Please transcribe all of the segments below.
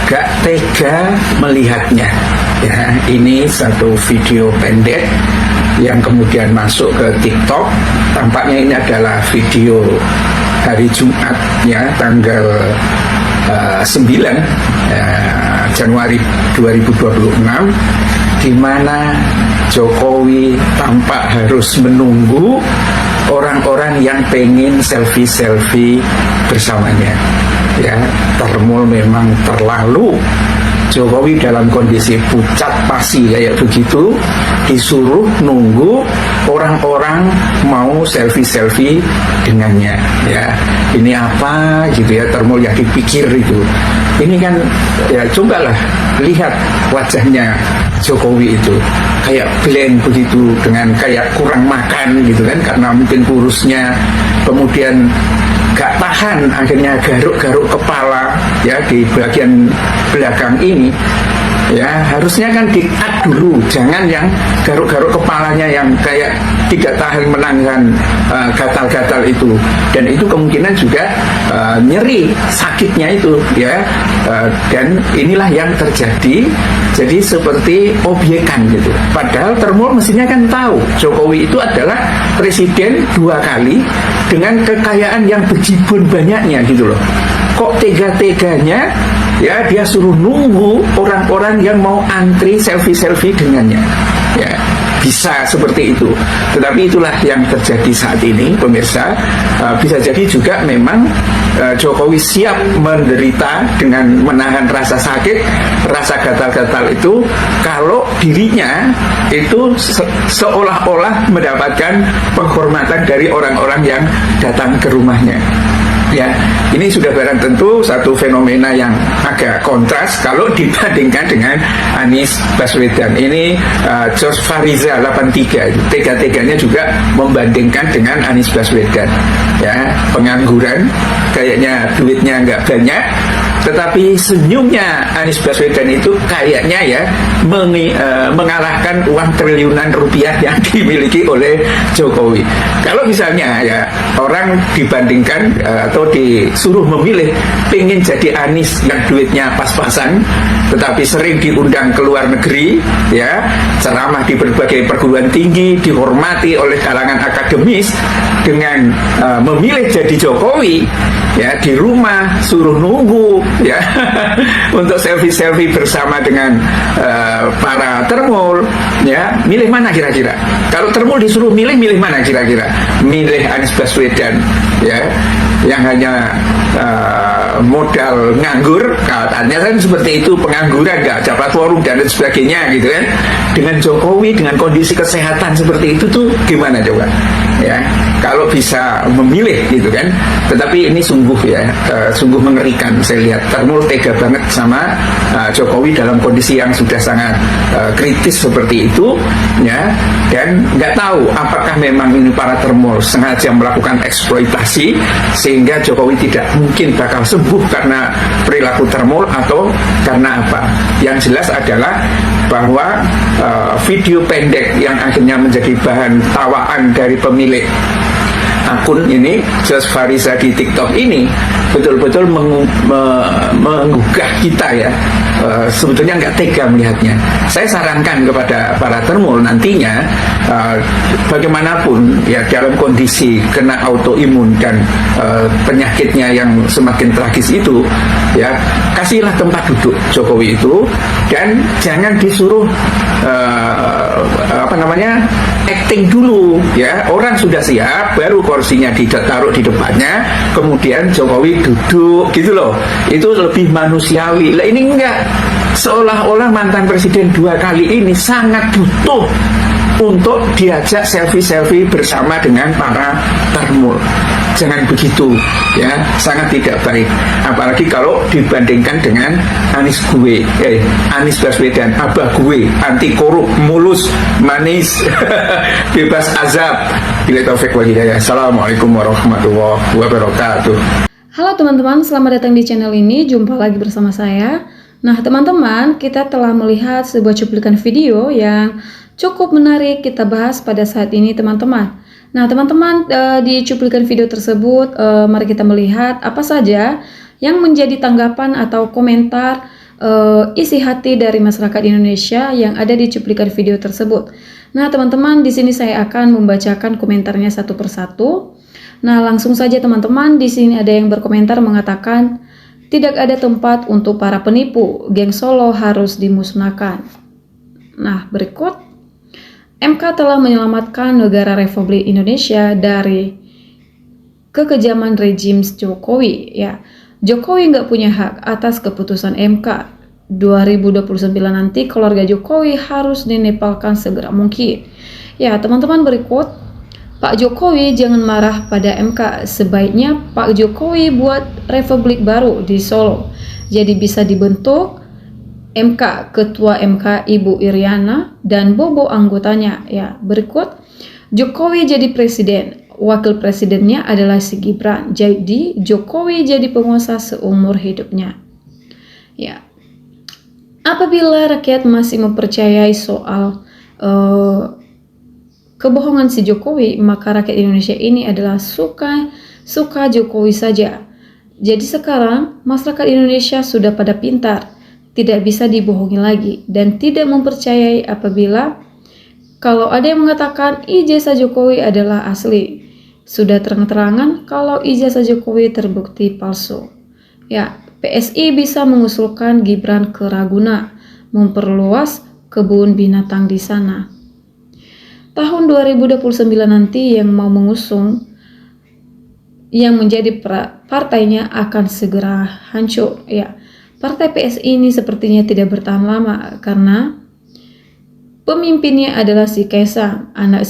gak tega melihatnya. Ya, ini satu video pendek yang kemudian masuk ke TikTok. Tampaknya ini adalah video hari Jumat, ya, tanggal 9 Januari 2026, di mana Jokowi tampak harus menunggu orang-orang yang pengen selfie-selfie bersamanya. Ya, Termul memang terlalu. Jokowi dalam kondisi pucat pasi kayak begitu disuruh nunggu orang-orang mau selfie-selfie dengannya. Ya, ini apa gitu ya, Termul yang dipikir itu. Ini kan ya, cobalah lihat wajahnya Jokowi itu kayak blank begitu, dengan kayak kurang makan gitu kan, karena mungkin kurusnya, kemudian gak tahan akhirnya garuk-garuk kepala ya di bagian belakang ini. Ya, harusnya kan di-cut dulu, jangan yang garuk-garuk kepalanya yang kayak tidak tahan menahan gatal-gatal itu. Dan itu kemungkinan juga nyeri sakitnya itu ya. Dan inilah yang terjadi. Jadi seperti obyekan gitu. Padahal Termul mestinya kan tahu Jokowi itu adalah presiden 2 kali dengan kekayaan yang bejibun banyaknya gitu loh. Kok tega-teganya ya dia suruh nunggu orang-orang yang mau antri selfie-selfie dengannya. Ya, bisa seperti itu. Tetapi itulah yang terjadi saat ini, pemirsa. Bisa jadi juga memang Jokowi siap menderita dengan menahan rasa sakit, rasa gatal-gatal itu, kalau dirinya itu seolah-olah mendapatkan penghormatan dari orang-orang yang datang ke rumahnya. Ya, ini sudah barang tentu satu fenomena yang agak kontras kalau dibandingkan dengan Anies Baswedan. Ini George Fariza 83 itu tega-teganya juga membandingkan dengan Anies Baswedan. Ya, pengangguran, kayaknya duitnya nggak banyak, tetapi senyumnya Anies Baswedan itu kayaknya ya mengalahkan uang triliunan rupiah yang dimiliki oleh Jokowi. Kalau misalnya ya orang dibandingkan atau disuruh memilih, pengen jadi Anies yang duitnya pas-pasan tetapi sering diundang ke luar negeri, ya, ceramah di berbagai perguruan tinggi, dihormati oleh kalangan akademis, dengan memilih jadi Jokowi ya di rumah suruh nunggu ya untuk selfie-selfie bersama dengan para Termul, ya, milih mana kira-kira? Kalau Termul disuruh milih mana kira-kira? Milih Anies Baswedan ya, yang hanya modal nganggur, katanya kan seperti itu, pengangguran, gak dapat forum dan sebagainya gitu kan. Dengan Jokowi dengan kondisi kesehatan seperti itu tuh gimana coba ya, kalau bisa memilih gitu kan. Tetapi ini sungguh ya, sungguh mengerikan. Saya lihat Termul tega banget sama Jokowi dalam kondisi yang sudah sangat kritis seperti itu ya. Dan nggak tahu apakah memang ini para Termul sengaja melakukan eksploitasi sehingga Jokowi tidak mungkin bakal sembuh karena perilaku Termul, atau karena apa. Yang jelas adalah bahwa video pendek yang akhirnya menjadi bahan tawaan dari pemilik akun ini, George Fariza di TikTok ini, betul-betul menggugah kita ya. Sebetulnya nggak tega melihatnya. Saya sarankan kepada para Termul nantinya, bagaimanapun ya dalam kondisi kena autoimun dan penyakitnya yang semakin tragis itu, ya kasihlah tempat duduk Jokowi itu, dan jangan disuruh acting dulu ya. Orang sudah siap, baru kursinya ditaruh di depannya, kemudian Jokowi duduk gitu loh. Itu lebih manusiawi. Lah ini enggak, seolah-olah mantan presiden 2 kali ini sangat butuh untuk diajak selfie-selfie bersama dengan para Termul. Jangan begitu ya, sangat tidak baik. Apalagi kalau dibandingkan dengan Anies Baswedan, abah gue, anti korup, mulus, manis, bebas azab. Bila taufik wal hidayah. Assalamualaikum warahmatullahi wabarakatuh. Halo teman-teman, selamat datang di channel ini. Jumpa lagi bersama saya. Nah teman-teman, kita telah melihat sebuah cuplikan video yang cukup menarik kita bahas pada saat ini teman-teman. Nah teman-teman, di cuplikan video tersebut mari kita melihat apa saja yang menjadi tanggapan atau komentar isi hati dari masyarakat Indonesia yang ada di cuplikan video tersebut. Nah, teman-teman, di sini saya akan membacakan komentarnya satu persatu. Nah, langsung saja teman-teman, di sini ada yang berkomentar mengatakan, tidak ada tempat untuk para penipu, geng Solo harus dimusnahkan. Nah, berikut, MK telah menyelamatkan negara Republik Indonesia dari kekejaman rejim Jokowi. Ya, Jokowi nggak punya hak atas keputusan MK. 2029 nanti keluarga Jokowi harus dinepalkan segera mungkin. Ya, teman-teman, berikut, Pak Jokowi jangan marah pada MK. Sebaiknya Pak Jokowi buat republik baru di Solo. Jadi bisa dibentuk MK, Ketua MK Ibu Iriana dan Bobo anggotanya. Ya, berikut, Jokowi jadi presiden. Wakil presidennya adalah si Gibran. Jadi Jokowi jadi penguasa seumur hidupnya. Ya. Apabila rakyat masih mempercayai soal kebohongan si Jokowi, maka rakyat Indonesia ini adalah suka Jokowi saja. Jadi sekarang masyarakat Indonesia sudah pada pintar, tidak bisa dibohongi lagi dan tidak mempercayai apabila kalau ada yang mengatakan ijazah Jokowi adalah asli. Sudah terang-terangan kalau ijazah Jokowi terbukti palsu. Ya, PSI bisa mengusulkan Gibran ke Ragunan, memperluas kebun binatang di sana. Tahun 2029 nanti yang mau mengusung yang menjadi partainya akan segera hancur. Ya, partai PSI ini sepertinya tidak bertahan lama karena pemimpinnya adalah si Kaisang, anak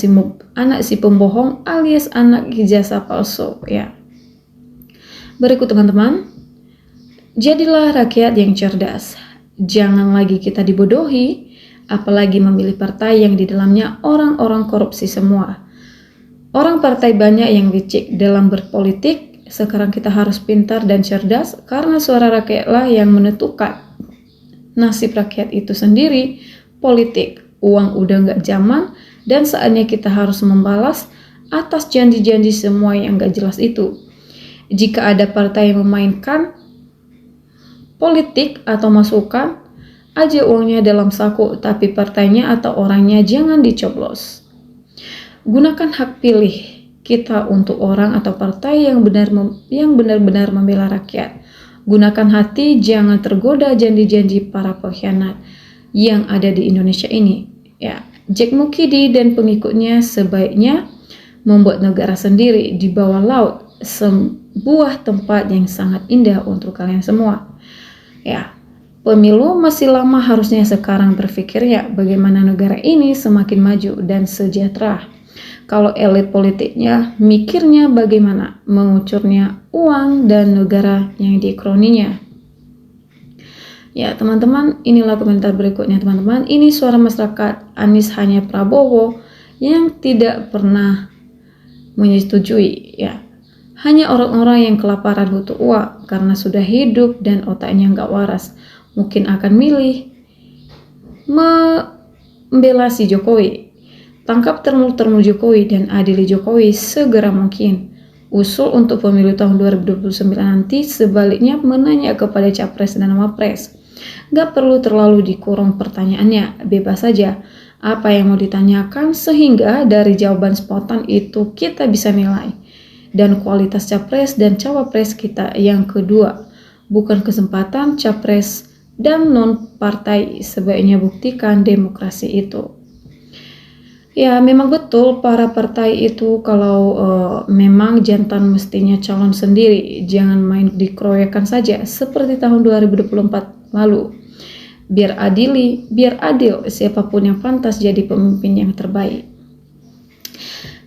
si pembohong alias anak ijazah palsu. Ya. Berikut teman-teman, jadilah rakyat yang cerdas. Jangan lagi kita dibodohi, apalagi memilih partai yang di dalamnya orang-orang korupsi semua. Orang partai banyak yang licik dalam berpolitik. Sekarang kita harus pintar dan cerdas karena suara rakyatlah yang menentukan nasib rakyat itu sendiri. Politik, uang udah nggak zaman dan saatnya kita harus membalas atas janji-janji semua yang nggak jelas itu. Jika ada partai yang memainkan politik atau masukan, aja uangnya dalam saku, tapi partainya atau orangnya jangan dicoblos. Gunakan hak pilih kita untuk orang atau partai yang benar-benar membela rakyat. Gunakan hati, jangan tergoda janji-janji para pengkhianat yang ada di Indonesia ini. Ya, Jack Mukidi dan pengikutnya sebaiknya membuat negara sendiri di bawah laut, sebuah tempat yang sangat indah untuk kalian semua. Ya, pemilu masih lama, harusnya sekarang berpikir ya bagaimana negara ini semakin maju dan sejahtera. Kalau elit politiknya mikirnya bagaimana mengucurnya uang dan negara yang dikroninya. Ya teman-teman, inilah komentar berikutnya teman-teman. Ini suara masyarakat Anies hanya Prabowo yang tidak pernah menyetujui. Ya, hanya orang-orang yang kelaparan butuh uang karena sudah hidup dan otaknya nggak waras. Mungkin akan milih membela si Jokowi. Tangkap termul-termul Jokowi dan adili Jokowi segera mungkin. Usul untuk pemilu tahun 2029 nanti sebaliknya menanya kepada capres dan wapres. Gak perlu terlalu dikurung pertanyaannya, bebas saja apa yang mau ditanyakan sehingga dari jawaban spontan itu kita bisa nilai. Dan kualitas capres dan cawapres kita yang kedua, bukan kesempatan capres dan non-partai, sebaiknya buktikan demokrasi itu. Ya memang betul para partai itu kalau memang jantan mestinya calon sendiri, jangan main dikeroyokan saja seperti tahun 2024 lalu. Biar adil siapapun yang pantas jadi pemimpin yang terbaik.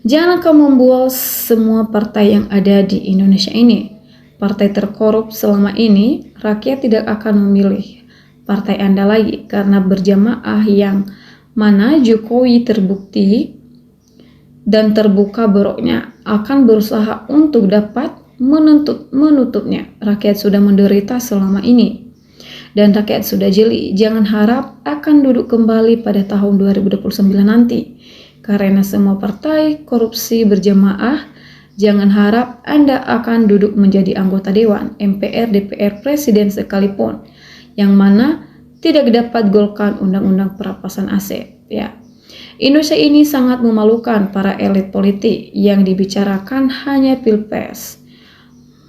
Jangan kamu membual semua partai yang ada di Indonesia ini. Partai terkorup selama ini, rakyat tidak akan memilih partai Anda lagi karena berjamaah yang mana Jokowi terbukti dan terbuka boroknya akan berusaha untuk dapat menutupnya. Rakyat sudah menderita selama ini dan rakyat sudah jeli. Jangan harap akan duduk kembali pada tahun 2029 nanti karena semua partai korupsi berjamaah. Jangan harap Anda akan duduk menjadi anggota dewan, MPR, DPR, presiden sekalipun. yang mana tidak dapat golkan undang-undang perampasan aset. Ya, Indonesia ini sangat memalukan para elit politik yang dibicarakan hanya pilpres.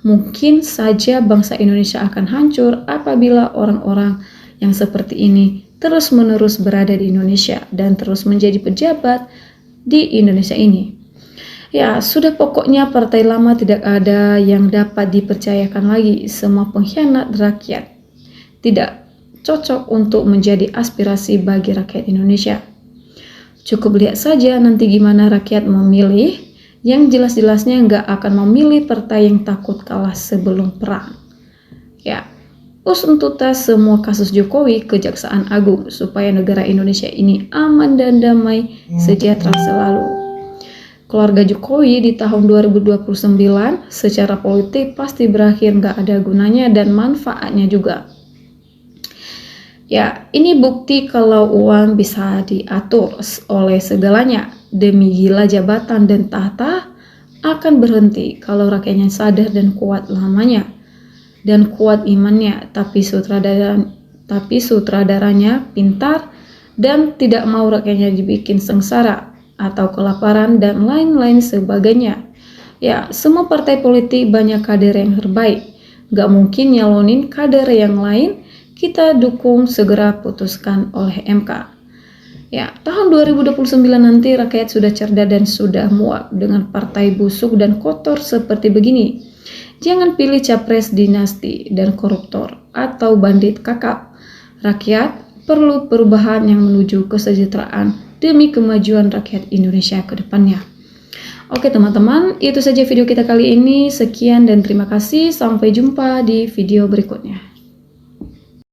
Mungkin saja bangsa Indonesia akan hancur apabila orang-orang yang seperti ini terus-menerus berada di Indonesia dan terus menjadi pejabat di Indonesia ini. Ya, sudah pokoknya partai lama tidak ada yang dapat dipercayakan lagi. Semua pengkhianat rakyat tidak cocok untuk menjadi aspirasi bagi rakyat Indonesia. Cukup lihat saja nanti gimana rakyat memilih, yang jelas-jelasnya nggak akan memilih partai yang takut kalah sebelum perang. Ya, tuntas semua kasus Jokowi ke Kejaksaan Agung supaya negara Indonesia ini aman dan damai sejahtera selalu. Keluarga Jokowi di tahun 2029 secara politik pasti berakhir nggak ada gunanya dan manfaatnya juga. Ya, ini bukti kalau uang bisa diatur oleh segalanya. Demi gila jabatan dan tahta akan berhenti kalau rakyatnya sadar dan kuat lamanya dan kuat imannya, tapi sutradaranya pintar dan tidak mau rakyatnya dibikin sengsara atau kelaparan dan lain-lain sebagainya. Ya, semua partai politik banyak kader yang terbaik. Gak mungkin nyalonin kader yang lain. Kita dukung segera putuskan oleh MK. Ya, tahun 2029 nanti rakyat sudah cerdas dan sudah muak dengan partai busuk dan kotor seperti begini. Jangan pilih capres dinasti dan koruptor atau bandit kakap. Rakyat perlu perubahan yang menuju kesejahteraan demi kemajuan rakyat Indonesia ke depannya. Oke teman-teman, itu saja video kita kali ini. Sekian dan terima kasih. Sampai jumpa di video berikutnya.